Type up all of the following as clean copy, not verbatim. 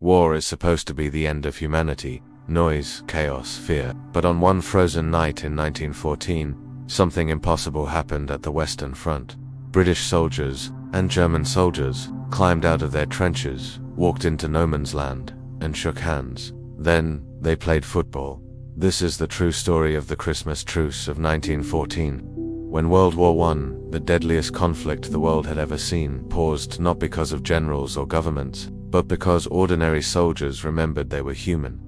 War is supposed to be the end of humanity, noise, chaos, fear. But on one frozen night in 1914, something impossible happened at the Western Front. British soldiers and German soldiers climbed out of their trenches, walked into no man's land, and shook hands. Then, they played football. This is the true story of the Christmas Truce of 1914. When World War I, the deadliest conflict the world had ever seen, paused not because of generals or governments, but because ordinary soldiers remembered they were human.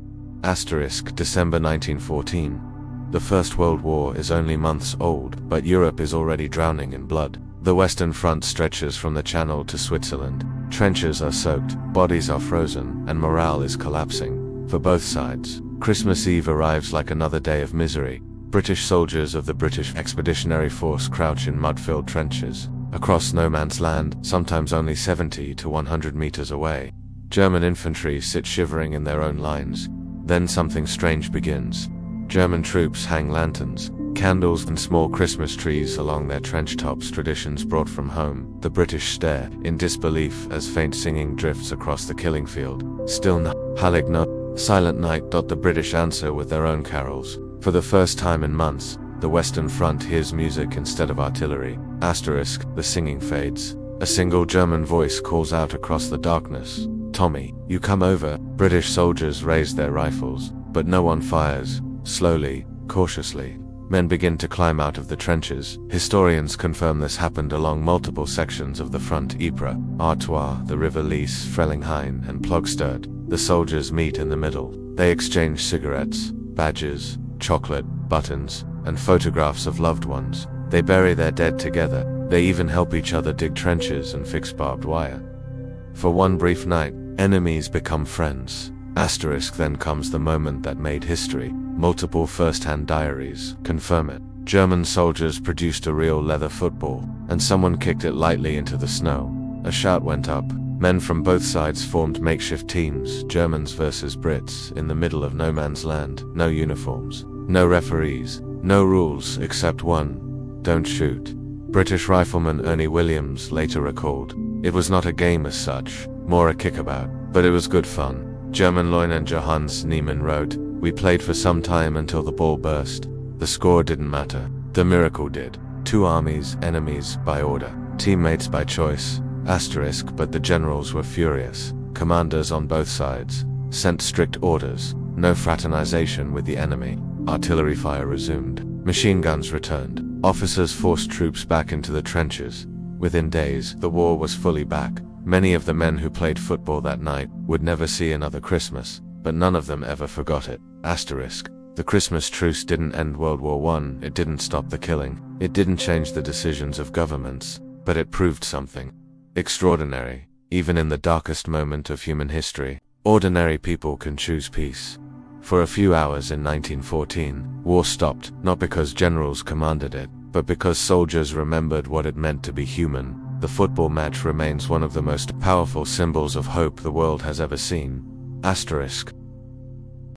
December 1914. The First World War is only months old, but Europe is already drowning in blood. The Western Front stretches from the Channel to Switzerland. Trenches are soaked, bodies are frozen, and morale is collapsing. For both sides, Christmas Eve arrives like another day of misery. British soldiers of the British Expeditionary Force crouch in mud-filled trenches, across no man's land, sometimes only 70 to 100 meters away. German infantry sit shivering in their own lines. Then something strange begins. German troops hang lanterns, candles and small Christmas trees along their trench tops, traditions brought from home. The British stare in disbelief as faint singing drifts across the killing field. Still night, Heilig Nacht, Silent Night. The British answer with their own carols. For the first time in months, the Western Front hears music instead of artillery. The singing fades. A single German voice calls out across the darkness, "Tommy, you come over." British soldiers raise their rifles, but no one fires. Slowly, cautiously, men begin to climb out of the trenches. Historians confirm this happened along multiple sections of the front: Ypres, Artois, the River Lys, Frellinghain, and Ploegstert. The soldiers meet in the middle. They exchange cigarettes, badges, chocolate, buttons, and photographs of loved ones. They bury their dead together. They even help each other dig trenches and fix barbed wire. For one brief night, enemies become friends. Then comes the moment that made history. Multiple first-hand diaries confirm it. German soldiers produced a real leather football, and someone kicked it lightly into the snow. A shout went up. Men from both sides formed makeshift teams, Germans versus Brits, in the middle of no man's land. No uniforms, no referees, no rules except one: don't shoot. British rifleman Ernie Williams later recalled, "It was not a game as such, more a kickabout, but it was good fun." German lieutenant Johannes Niemann wrote, "We played for some time until the ball burst. The score didn't matter. The miracle did. Two armies, enemies by order, teammates by choice." But the generals were furious. Commanders on both sides sent strict orders: no fraternization with the enemy. Artillery fire resumed. Machine guns returned. Officers forced troops back into the trenches. Within days, the war was fully back. Many of the men who played football that night would never see another Christmas, but none of them ever forgot it. The Christmas Truce didn't end World War I, it didn't stop the killing, it didn't change the decisions of governments, but it proved something extraordinary. Even in the darkest moment of human history, ordinary people can choose peace. For a few hours in 1914, war stopped, not because generals commanded it, but because soldiers remembered what it meant to be human. The football match remains one of the most powerful symbols of hope the world has ever seen.